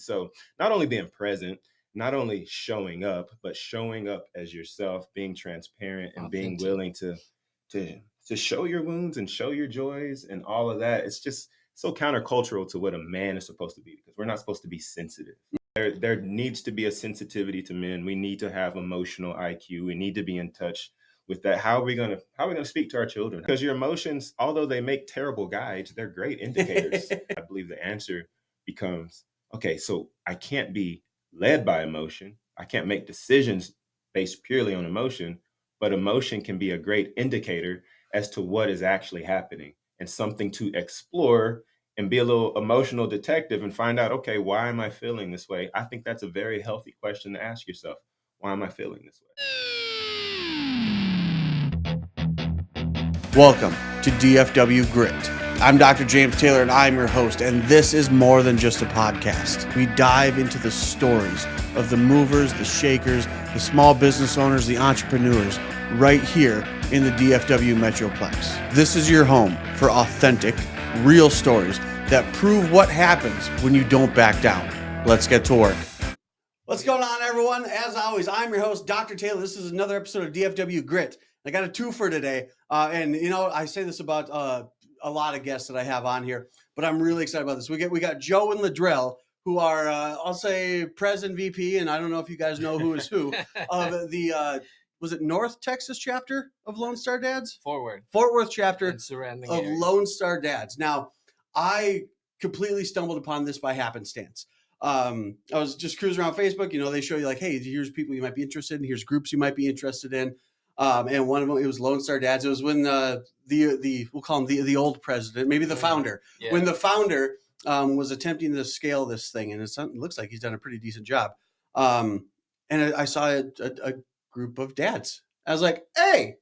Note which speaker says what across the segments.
Speaker 1: And so not only being present, not only showing up, but showing up as yourself, being transparent and being willing to show your wounds and show your joys and all of that. It's just so countercultural to what a man is supposed to be, because we're not supposed to be sensitive. There needs to be a sensitivity to men. We need to have emotional IQ. We need to be in touch with that. How are we gonna speak to our children? Because your emotions, although they make terrible guides, they're great indicators. I believe the answer becomes, okay, so I can't be led by emotion. I can't make decisions based purely on emotion, but emotion can be a great indicator as to what is actually happening and something to explore and be a little emotional detective and find out, okay, why am I feeling this way? I think that's a very healthy question to ask yourself. Why am I feeling this way?
Speaker 2: Welcome to DFW Grit. I'm Dr. James Taylor, and I'm your host, and this is more than just a podcast. We dive into the stories of the movers, the shakers, the small business owners, the entrepreneurs, right here in the DFW Metroplex. This is your home for authentic, real stories that prove what happens when you don't back down. Let's get to work. What's going on, everyone? As always, I'm your host, Dr. Taylor. This is another episode of DFW Grit. I got a twofer today. And, you know, I say this about a lot of guests that I have on here, but I'm really excited about this. We got Joe and Ladrell, who are, I'll say, President VP, and I don't know if you guys know who is who, of the, was it North Texas chapter of Lonestar Dads?
Speaker 3: Fort
Speaker 2: Worth chapter of
Speaker 3: area.
Speaker 2: Lonestar Dads. Now, I completely stumbled upon this by happenstance. I was just cruising around Facebook. You know, they show you like, hey, here's people you might be interested in. Here's groups you might be interested in. And one of them, it was Lonestar Dads. It was when we'll call him the old president, maybe the founder. Yeah. When the founder was attempting to scale this thing, and it looks like he's done a pretty decent job. And I saw a group of dads. I was like, hey,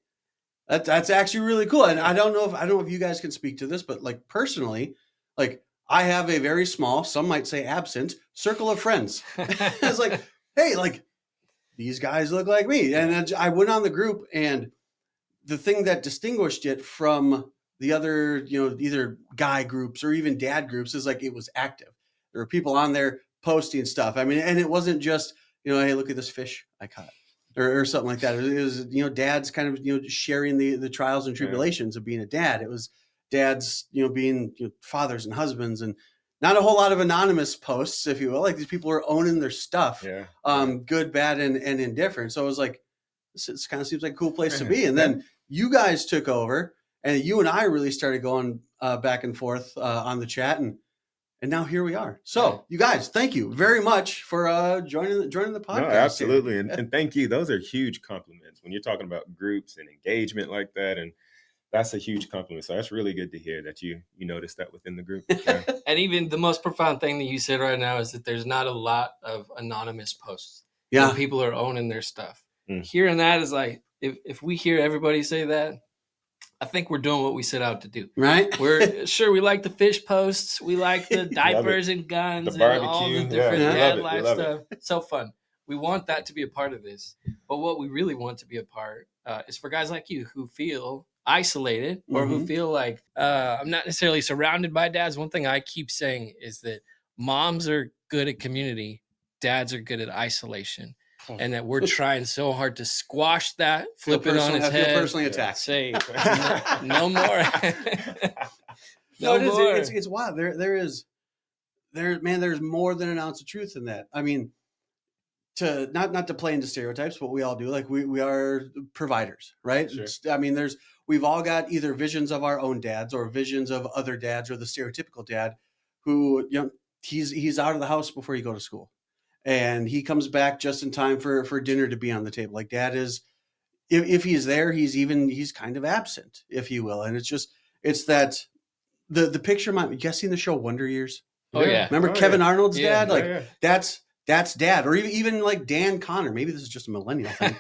Speaker 2: that's actually really cool. And I don't know if you guys can speak to this, but like personally, like I have a very small, some might say absent, circle of friends. I was like, hey, like these guys look like me. And I went on the group, and the thing that distinguished it from the other, you know, either guy groups or even dad groups is like it was active. There were people on there posting stuff. I mean, and it wasn't just, you know, hey, look at this fish I caught. Or something like that. It was, you know, dads kind of, you know, sharing the trials and tribulations of being a dad. It was dads, you know, being, you know, fathers and husbands, and not a whole lot of anonymous posts, if you will. Like these people are owning their stuff, good, bad, and indifferent. So it was like, this kind of seems like a cool place to be. And then you guys took over, and you and I really started going back and forth on the chat, and now here we are. So you guys, thank you very much for joining the podcast.
Speaker 1: No, absolutely. And thank you. Those are huge compliments when you're talking about groups and engagement like that. And that's a huge compliment. So that's really good to hear that you noticed that within the group. Yeah.
Speaker 3: And even the most profound thing that you said right now is that there's not a lot of anonymous posts.
Speaker 2: Yeah.
Speaker 3: You know, people are owning their stuff. Hearing that is like, if we hear everybody say that, I think we're doing what we set out to do.
Speaker 2: Right?
Speaker 3: We're sure we like the fish posts. We like the diapers and guns and all the different dad life stuff. It's so fun. We want that to be a part of this. But what we really want to be a part is for guys like you who feel isolated or who feel like I'm not necessarily surrounded by dads. One thing I keep saying is that moms are good at community. Dads are good at isolation. And that we're trying so hard to squash that, flip it on its head.
Speaker 2: I feel personally attacked.
Speaker 3: Say no more.
Speaker 2: No, it is. It's wild. There's more than an ounce of truth in that. I mean, to not to play into stereotypes, but we all do. Like we are providers, right?
Speaker 1: Sure.
Speaker 2: I mean, we've all got either visions of our own dads or visions of other dads, or the stereotypical dad who, you know, he's out of the house before you go to school. And he comes back just in time for dinner to be on the table. Like dad is, if he's there, he's kind of absent, if you will. And it's that the picture. You guys seen the show Wonder Years?
Speaker 3: Oh yeah.
Speaker 2: Remember Kevin Arnold's dad? Like that's dad. Or even like Dan Connor. Maybe this is just a millennial thing.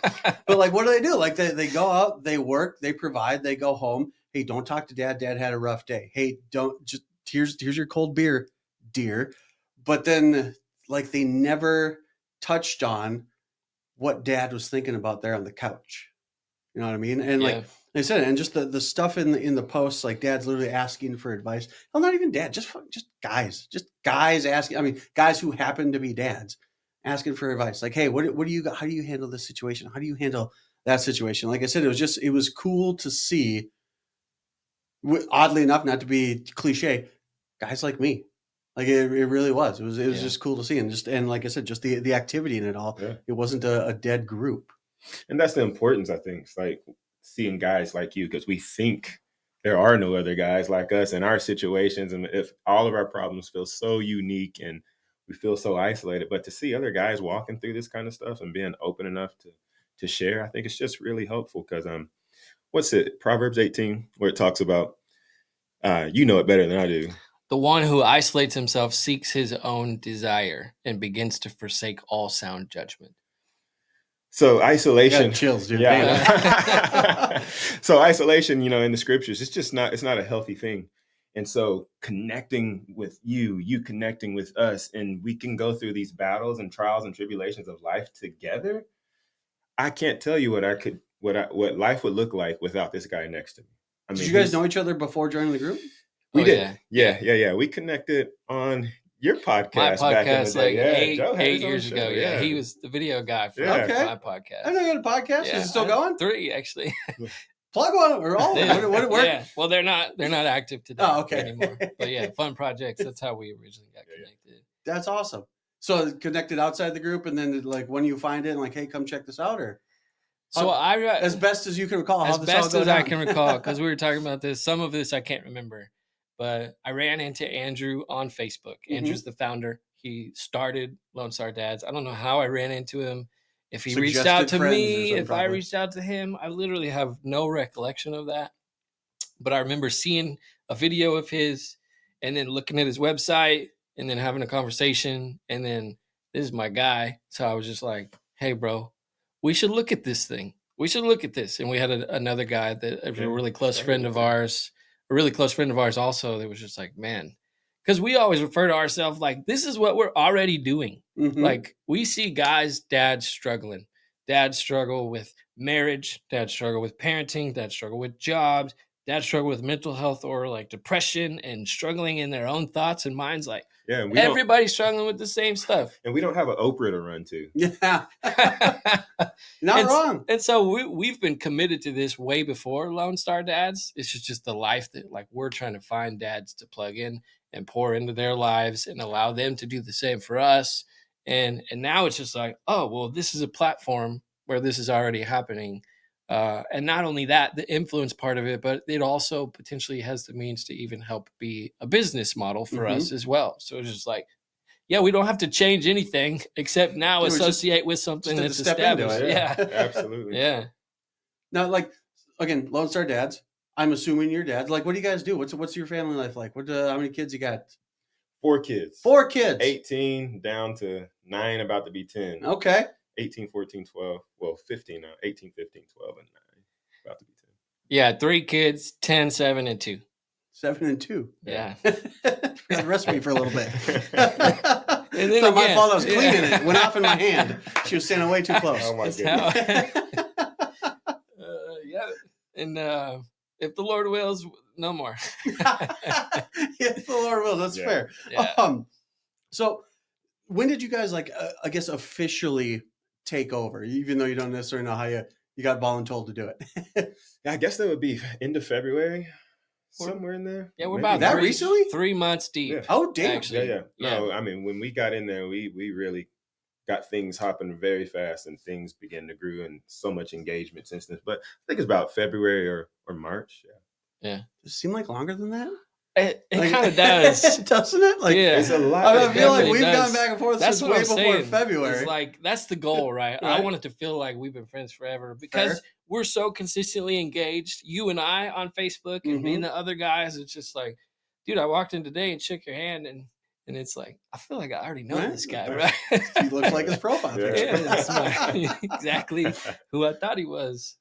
Speaker 2: But like, what do? Like they go out, they work, they provide, they go home. Hey, don't talk to dad. Dad had a rough day. Hey, don't just here's your cold beer, dear. But then, like, they never touched on what dad was thinking about there on the couch. You know what I mean? And like, I said, and just the stuff in the posts, like dads literally asking for advice. Well, not even dad, just guys asking. I mean, guys who happen to be dads asking for advice. Like, hey, what do you got? How do you handle this situation? How do you handle that situation? Like I said, it was cool to see. Oddly enough, not to be cliche, guys like me. Like it really was. It was just cool to see, and like I said, just the activity in it all. Yeah. It wasn't a dead group.
Speaker 1: And that's the importance, I think. It's like seeing guys like you, because we think there are no other guys like us in our situations, and if all of our problems feel so unique and we feel so isolated, but to see other guys walking through this kind of stuff and being open enough to share, I think it's just really helpful. Because what's it, Proverbs 18, where it talks about you know it better than I do.
Speaker 3: The one who isolates himself seeks his own desire and begins to forsake all sound judgment.
Speaker 1: So isolation,
Speaker 2: chills, dude.
Speaker 1: Yeah. So isolation, in the scriptures, it's not a healthy thing. And so connecting with you connecting with us, and we can go through these battles and trials and tribulations of life together. I can't tell you what life would look like without this guy next to me. I mean,
Speaker 2: did you guys know each other before joining the group?
Speaker 1: We did. Yeah. We connected on your podcast.
Speaker 3: My
Speaker 1: back in the
Speaker 3: day.
Speaker 1: Like
Speaker 3: eight years ago. Yeah. He was the video guy for my podcast.
Speaker 2: I know you had a podcast. Is it still going?
Speaker 3: 3, actually.
Speaker 2: Plug one or all? What?
Speaker 3: Yeah. Well, they're not active today anymore. But yeah, fun projects. That's how we originally got connected.
Speaker 2: That's awesome. So connected outside the group, and then like when you find it, and like, hey, come check this out, or
Speaker 3: so
Speaker 2: as best as you can recall,
Speaker 3: as best as I can recall, because we were talking about this. Some of this I can't remember, but I ran into Andrew on Facebook. Mm-hmm. Andrew's the founder. He started Lonestar Dads. I don't know how I ran into him. If he reached out to me, if I reached out to him, I literally have no recollection of that. But I remember seeing a video of his, and then looking at his website, and then having a conversation, and then this is my guy. So I was just like, hey, bro, we should look at this thing. We should look at this. And we had another guy that a really close friend of ours, also, that was just like, man, because we always refer to ourselves like, this is what we're already doing. Mm-hmm. Like we see dads struggling. Dads struggle with marriage. Dads struggle with parenting. Dads struggle with jobs. Dads struggle with mental health or like depression and struggling in their own thoughts and minds. Like everybody's struggling with the same stuff.
Speaker 1: And we don't have an Oprah to run to.
Speaker 2: Yeah. Not wrong.
Speaker 3: And so we've been committed to this way before Lonestar Dads. It's just the life that like we're trying to find dads to plug in and pour into their lives and allow them to do the same for us. And now it's just like, oh, well, this is a platform where this is already happening. And not only that, the influence part of it, but it also potentially has the means to even help be a business model for us as well. So it's just like, yeah, we don't have to change anything except now associate with something that's established.
Speaker 1: Yeah, absolutely.
Speaker 3: Yeah.
Speaker 2: Now, like, again, Lonestar Dads, I'm assuming you're dads. Like, what do you guys do? What's your family life like? How many kids you got?
Speaker 1: 4 kids.
Speaker 2: 4 kids.
Speaker 1: 18 down to 9, about to be 10.
Speaker 2: Okay.
Speaker 1: 18, 14, 12. Well, 15 now. 18, 15, 12, and 9. About to be 10.
Speaker 3: Yeah, 3 kids, 10, 7, and 2.
Speaker 2: 7 and 2.
Speaker 3: Yeah.
Speaker 2: Forgot the recipe for a little bit. It's not my fault. I was cleaning it. Went off in my hand. She was standing way too close.
Speaker 1: Oh, my goodness.
Speaker 3: Yeah. And if the Lord wills, no more.
Speaker 2: If the Lord wills, that's fair.
Speaker 3: Yeah.
Speaker 2: So when did you guys, like, I guess, officially take over, even though you don't necessarily know how you got voluntold to do it?
Speaker 1: I guess that would be end of February, somewhere in there.
Speaker 3: Yeah, we're about
Speaker 2: recently
Speaker 3: 3 months deep.
Speaker 1: Yeah.
Speaker 2: Oh, damn.
Speaker 3: Actually.
Speaker 1: Yeah. No, I mean, when we got in there, we really got things hopping very fast, and things began to grow, and so much engagement since then. But I think it's about February or March.
Speaker 2: Yeah. Does it seem like longer than that?
Speaker 3: It kind of does,
Speaker 2: doesn't it? Like,
Speaker 1: it's a lot.
Speaker 2: I feel like we've gone back and forth since way before February.
Speaker 3: It's like that's the goal, right? I want it to feel like we've been friends forever because we're so consistently engaged. You and I on Facebook, and me and the other guys. It's just like, dude, I walked in today and shook your hand, and it's like I feel like I already know this guy, right?
Speaker 2: He looks like his profile picture.
Speaker 3: Yeah, that's exactly who I thought he was.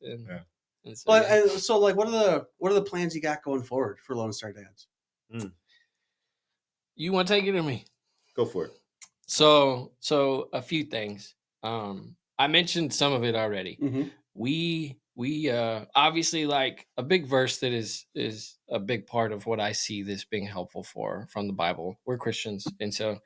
Speaker 2: So, like, what are the plans you got going forward for Lonestar Dads?
Speaker 3: You want to take it or me?
Speaker 1: Go for it.
Speaker 3: So a few things. I mentioned some of it already.
Speaker 2: Mm-hmm.
Speaker 3: We we obviously, like, a big verse that is a big part of what I see this being helpful for from the Bible. We're Christians, and so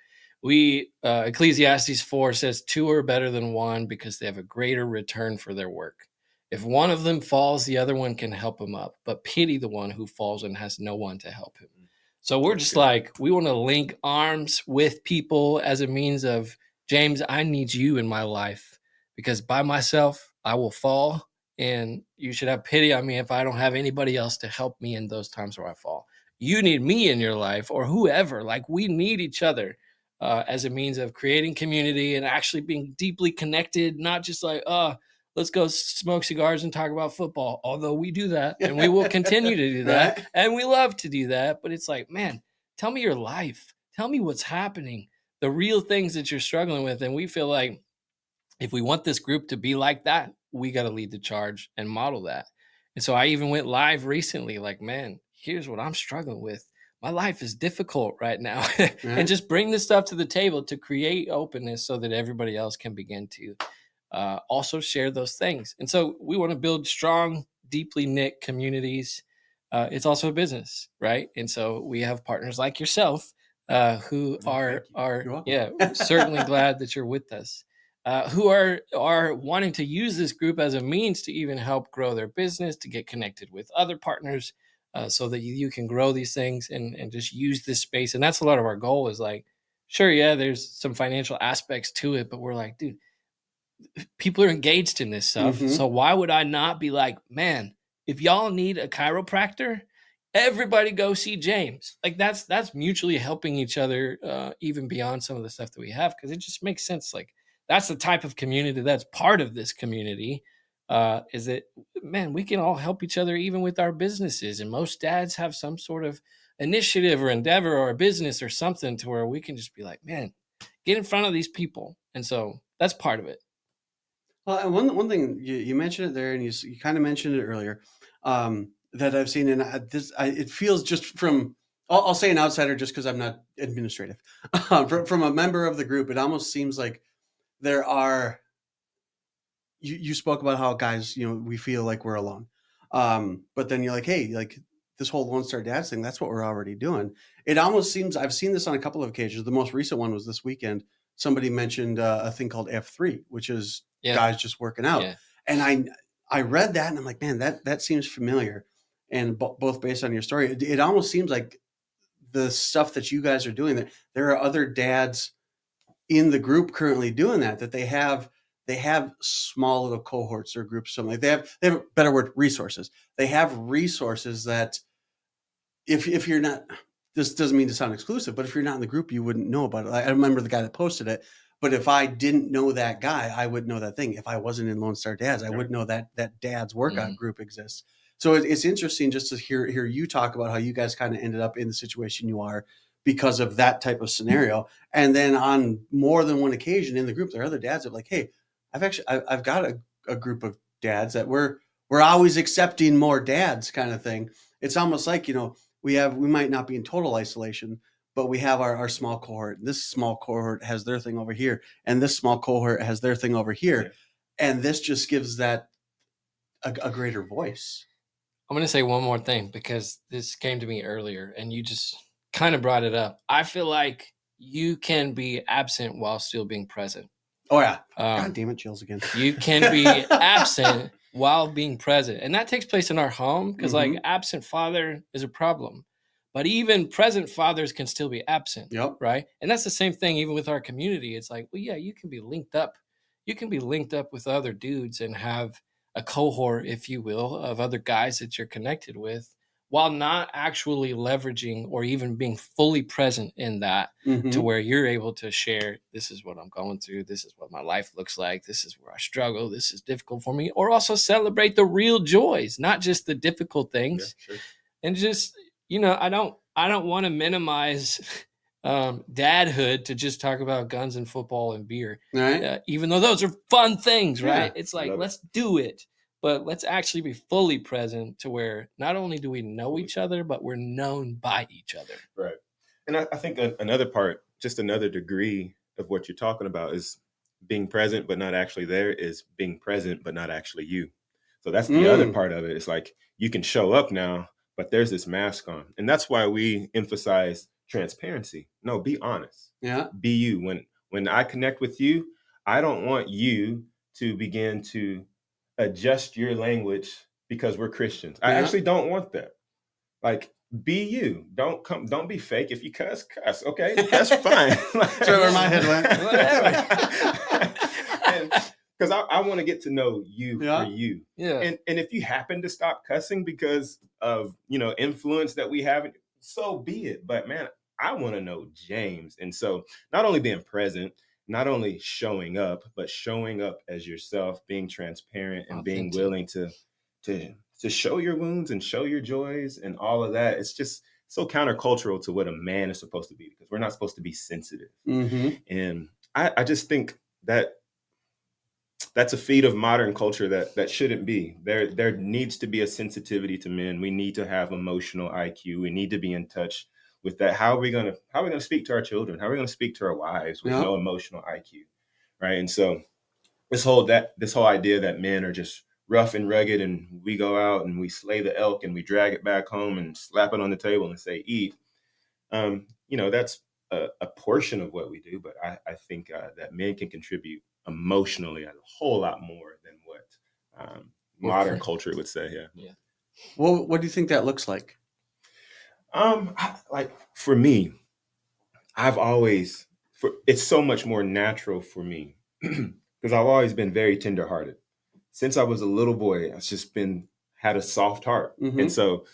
Speaker 3: we Ecclesiastes 4 says 2 are better than 1 because they have a greater return for their work. If one of them falls, the other one can help him up, but pity the one who falls and has no one to help him. So we're just like, we want to link arms with people as a means of, James, I need you in my life, because by myself I will fall, and you should have pity on me if I don't have anybody else to help me in those times where I fall. You need me in your life, or whoever. Like, we need each other as a means of creating community and actually being deeply connected, not just like, let's go smoke cigars and talk about football. Although we do that, and we will continue to do that, right? And we love to do that. But it's like, man, tell me your life. Tell me what's happening, the real things that you're struggling with. And we feel like if we want this group to be like that, we got to lead the charge and model that. And so I even went live recently, like, man, here's what I'm struggling with. My life is difficult right now. And just bring this stuff to the table to create openness so that everybody else can begin to also share those things. And so we want to build strong, deeply knit communities. It's also a business, right? And so we have partners like yourself who are certainly glad that you're with us. Who are wanting to use this group as a means to even help grow their business, to get connected with other partners, so that you can grow these things and just use this space. And that's a lot of our goal, is like, sure, yeah, there's some financial aspects to it, but we're like, dude, people are engaged in this stuff. Mm-hmm. So why would I not be like, man, if y'all need a chiropractor, everybody go see James. Like, that's mutually helping each other, even beyond some of the stuff that we have, because it just makes sense. Like, that's the type of community that's part of this community, is that, man, we can all help each other even with our businesses. And most dads have some sort of initiative or endeavor or a business or something to where we can just be like, man, get in front of these people. And so that's part of it.
Speaker 2: Well, one thing you mentioned it there, and you kind of mentioned it earlier, that I've seen, and it feels just from, I'll say an outsider just because I'm not administrative, from a member of the group, it almost seems like there are. You spoke about how guys, we feel like we're alone, but then you're like, hey, like this whole Lonestar Dads thing, that's what we're already doing. It almost seems, I've seen this on a couple of occasions. The most recent one was this weekend. Somebody mentioned a thing called F3, which is guys just working out. Yeah. And I read that and I'm like, man, that seems familiar. And both based on your story, it almost seems like the stuff that you guys are doing, that there are other dads in the group currently doing that they have small little cohorts or groups, something like they have a better word, resources. They have resources that if you're not, this doesn't mean to sound exclusive, but if you're not in the group, you wouldn't know about it. I remember the guy that posted it, but if I didn't know that guy, I would know that thing. If I wasn't in Lonestar Dads, I would know that dad's workout group exists. So it's interesting just to hear you talk about how you guys kind of ended up in the situation you are because of that type of scenario. And then on more than one occasion in the group, there are other dads that are like, hey, I've got a group of dads that we're always accepting more dads kind of thing. It's almost like, we might not be in total isolation, but we have our small cohort. This small cohort has their thing over here, and this small cohort has their thing over here. Yeah. And this just gives that a greater voice.
Speaker 3: I'm going to say one more thing, because this came to me earlier and you just kind of brought it up. I feel like you can be absent while still being present.
Speaker 2: Oh yeah. God damn it, chills again.
Speaker 3: You can be absent while being present. And that takes place in our home, because like absent father is a problem. But even present fathers can still be absent. Yep. Right. And that's the same thing even with our community. It's like, well, yeah, you can be linked up. You can be linked up with other dudes and have a cohort, if you will, of other guys that you're connected with, while not actually leveraging or even being fully present in that, to where you're able to share, this is what I'm going through, this is what my life looks like, this is where I struggle, this is difficult for me, or also celebrate the real joys, not just the difficult things. Yeah, sure. And just, I don't want to minimize dadhood to just talk about guns and football and beer, right? Even though those are fun things, right? Yeah, it's like, let's do it, but let's actually be fully present to where not only do we know each other, but we're known by each other.
Speaker 1: Right. And I think another part, just another degree of what you're talking about, is being present but not actually there, is being present but not actually you. So that's the other part of it. It's like you can show up now, but there's this mask on. And that's why we emphasize transparency. No, be honest.
Speaker 2: Yeah.
Speaker 1: Be you. When I connect with you, I don't want you to begin to adjust your language because we're Christians. I actually don't want that. Like, be you. Don't be fake. If you cuss. Okay, that's fine.
Speaker 2: That's where my head went.
Speaker 1: Whatever. Because I want to get to know you for you.
Speaker 3: Yeah.
Speaker 1: And if you happen to stop cussing because of influence that we have, so be it. But man, I want to know James. And so not only being present, not only showing up, but showing up as yourself, being transparent and being willing to show your wounds and show your joys and all of that. It's just so countercultural to what a man is supposed to be, because we're not supposed to be sensitive. And I just think that that's a feat of modern culture that shouldn't be. There needs to be a sensitivity to men. We need to have emotional IQ. We need to be in touch with that. How are we gonna speak to our children? How are we gonna speak to our wives with no emotional IQ? Right. And so this whole idea that men are just rough and rugged and we go out and we slay the elk and we drag it back home and slap it on the table and say, eat. That's a portion of what we do. But I think that men can contribute emotionally a whole lot more than what modern culture would say.
Speaker 2: Yeah. Well, what do you think that looks like?
Speaker 1: Like for me, it's so much more natural for me because I've always been very tenderhearted. Since I was a little boy, I've just had a soft heart. And so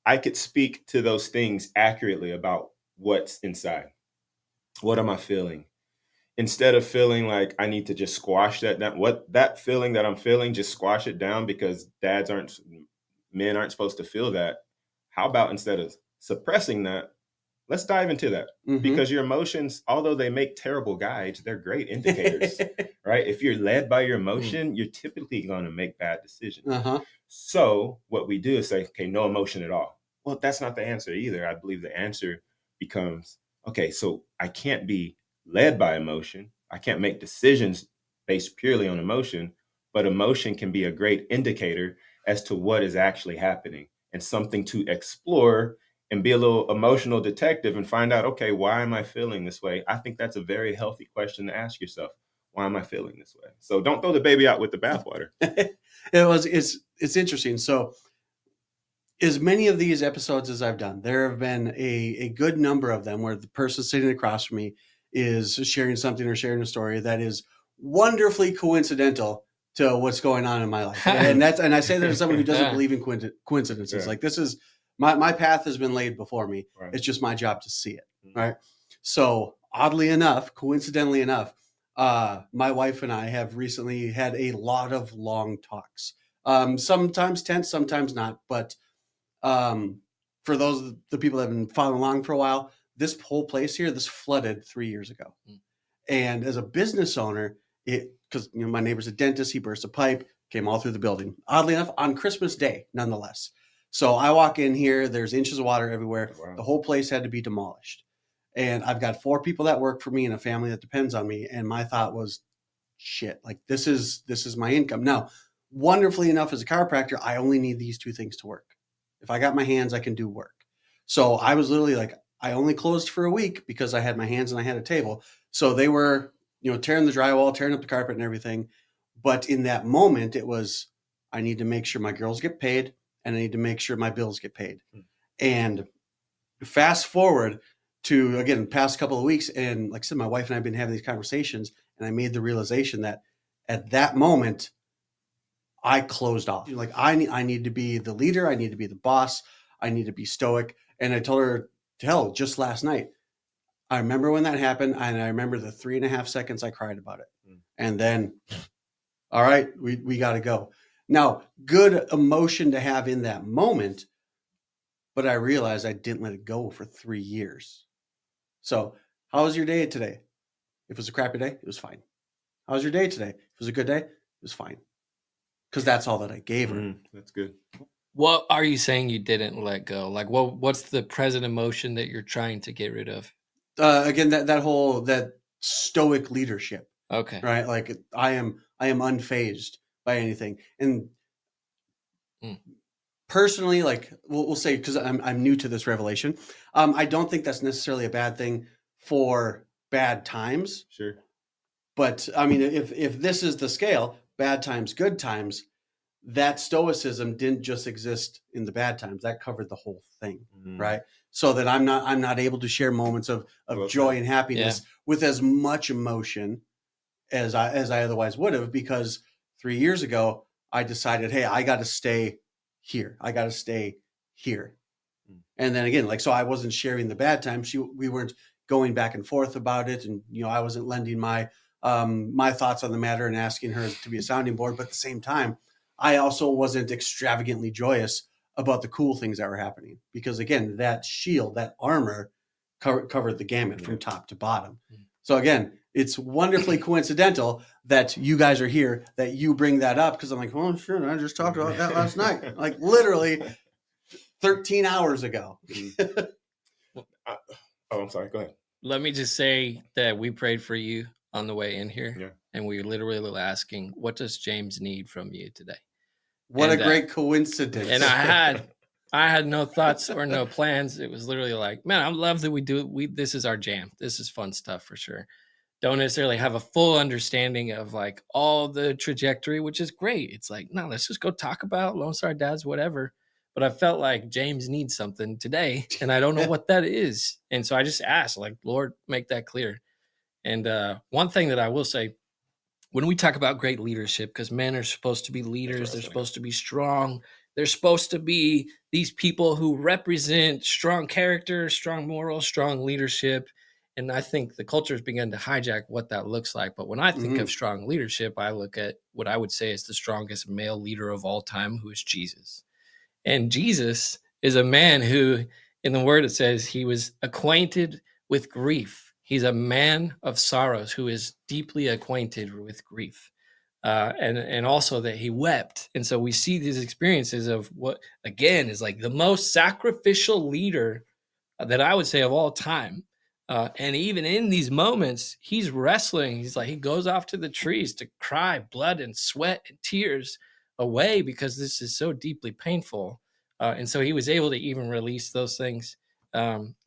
Speaker 1: I could speak to those things accurately about what's inside. What am I feeling? Instead of feeling like I need to just squash that down, that feeling that I'm feeling, just squash it down because men aren't supposed to feel that. How about instead of suppressing that, let's dive into that, because your emotions, although they make terrible guides, they're great indicators, right? If you're led by your emotion, you're typically going to make bad decisions. So what we do is say, okay, no emotion at all. Well, that's not the answer either. I believe the answer becomes, okay, so I can't be led by emotion. I can't make decisions based purely on emotion, but emotion can be a great indicator as to what is actually happening and something to explore and be a little emotional detective and find out, okay, why am I feeling this way? I think that's a very healthy question to ask yourself. Why am I feeling this way? So don't throw the baby out with the bathwater.
Speaker 2: It's interesting. So as many of these episodes as I've done, there have been a good number of them where the person sitting across from me is sharing something or sharing a story that is wonderfully coincidental to what's going on in my life. And I say that as someone who doesn't believe in coincidences. Like, this is my path has been laid before me. Right. It's just my job to see it. Right. So oddly enough, coincidentally enough, my wife and I have recently had a lot of long talks. Sometimes tense, sometimes not. But for the people that have been following along for a while, this whole place here, this flooded 3 years ago. And as a business owner, because my neighbor's a dentist, he burst a pipe, came all through the building. Oddly enough, on Christmas Day, nonetheless. So I walk in here, there's inches of water everywhere. Wow. The whole place had to be demolished. And I've got 4 people that work for me and a family that depends on me. And my thought was, shit, like this is my income. Now, wonderfully enough, as a chiropractor, I only need these 2 things to work. If I got my hands, I can do work. So I was literally like, I only closed for a week because I had my hands and I had a table. So they were, tearing the drywall, tearing up the carpet and everything. But in that moment, it was, I need to make sure my girls get paid and I need to make sure my bills get paid. And fast forward to, again, past couple of weeks. And like I said, my wife and I have been having these conversations, and I made the realization that at that moment, I closed off. Like, I need to be the leader. I need to be the boss. I need to be stoic. And I told her, hell, just last night, I remember when that happened, and I remember the 3.5 seconds I cried about it. And then, all right, we got to go. Now, good emotion to have in that moment, but I realized I didn't let it go for 3 years. So how was your day today? If it was a crappy day, it was fine. How was your day today? If it was a good day, it was fine. Because that's all that I gave her.
Speaker 1: That's good.
Speaker 3: What are you saying you didn't let go? Like, what's the present emotion that you're trying to get rid of?
Speaker 2: Again, that stoic leadership.
Speaker 3: Okay.
Speaker 2: Right. Like, I am unfazed by anything. And personally, like we'll say, because I'm new to this revelation, I don't think that's necessarily a bad thing for bad times.
Speaker 1: Sure.
Speaker 2: But I mean, if this is the scale, bad times, good times, that stoicism didn't just exist in the bad times. That covered the whole thing, right? So that I'm not able to share moments of joy and happiness with as much emotion as I otherwise would have, because 3 years ago I decided, hey, I got to stay here. I got to stay here. And then again, like, so I wasn't sharing the bad times. We weren't going back and forth about it, and I wasn't lending my my thoughts on the matter and asking her to be a sounding board. But at the same time, I also wasn't extravagantly joyous about the cool things that were happening, because again, that shield, that armor covered the gamut from top to bottom. So again, it's wonderfully coincidental that you guys are here, that you bring that up, because I'm like, oh, sure, I just talked about that last night. Like literally 13 hours ago.
Speaker 1: I'm sorry. Go ahead.
Speaker 3: Let me just say that we prayed for you on the way in here, and we literally were asking, what does James need from you today?
Speaker 2: What a great coincidence.
Speaker 3: And I had no thoughts or no plans. It was literally like, man, I love that we do it. This is our jam. This is fun stuff for sure. Don't necessarily have a full understanding of like all the trajectory, which is great. It's like, no, let's just go talk about Lonestar Dads, whatever. But I felt like James needs something today, and I don't know what that is. And so I just asked, like, Lord, make that clear. And one thing that I will say, when we talk about great leadership, because men are supposed to be leaders, they're supposed to be strong. They're supposed to be these people who represent strong character, strong morals, strong leadership. And I think the culture has begun to hijack what that looks like. But when I think of strong leadership, I look at what I would say is the strongest male leader of all time, who is Jesus. And Jesus is a man who, in the word, it says he was acquainted with grief. He's a man of sorrows who is deeply acquainted with grief. And also that he wept. And so we see these experiences of what, again, is like the most sacrificial leader that I would say of all time. And even in these moments, he's wrestling. He's like, he goes off to the trees to cry blood and sweat and tears away because this is so deeply painful. And so he was able to even release those things,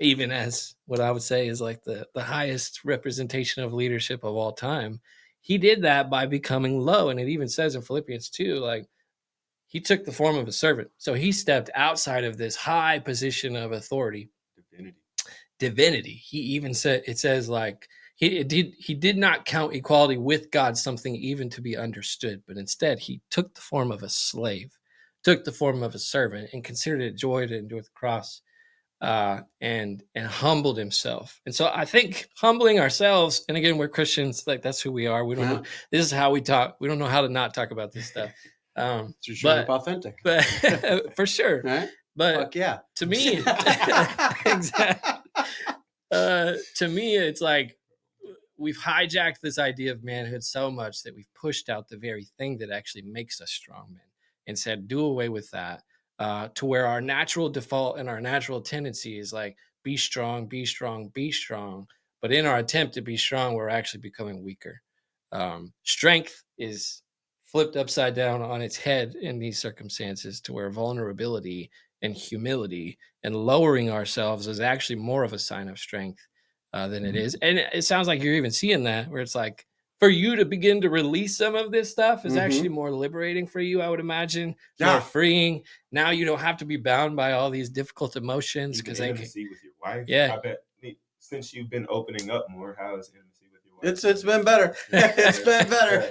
Speaker 3: even as what I would say is like the highest representation of leadership of all time. He did that by becoming low. And it even says in Philippians 2, like, he took the form of a servant. So he stepped outside of this high position of authority. Divinity. He even said, it says like, he did not count equality with God something even to be understood, but instead he took the form of a slave, took the form of a servant, and considered it joy to endure the cross, and humbled himself. And so I think humbling ourselves, and again, we're Christians, like that's who we are. We don't know. This is how we talk. We don't know how to not talk about this stuff.
Speaker 2: It's showing up authentic.
Speaker 3: But for sure.
Speaker 2: Right?
Speaker 3: But
Speaker 2: fuck yeah.
Speaker 3: To me, exactly. To me, it's like we've hijacked this idea of manhood so much that we've pushed out the very thing that actually makes us strong men and said, do away with that, to where our natural default and our natural tendency is like, be strong, be strong, be strong. But in our attempt to be strong, we're actually becoming weaker. Strength is flipped upside down on its head in these circumstances, to where vulnerability and humility and lowering ourselves is actually more of a sign of strength than it is. And it sounds like you're even seeing that, where it's like, for you to begin to release some of this stuff is actually more liberating for you, I would imagine, more freeing. Now you don't have to be bound by all these difficult emotions. Because
Speaker 1: intimacy with your wife.
Speaker 3: Yeah.
Speaker 1: I bet since you've been opening up more, how is intimacy with your wife?
Speaker 2: It's been better. It's been better.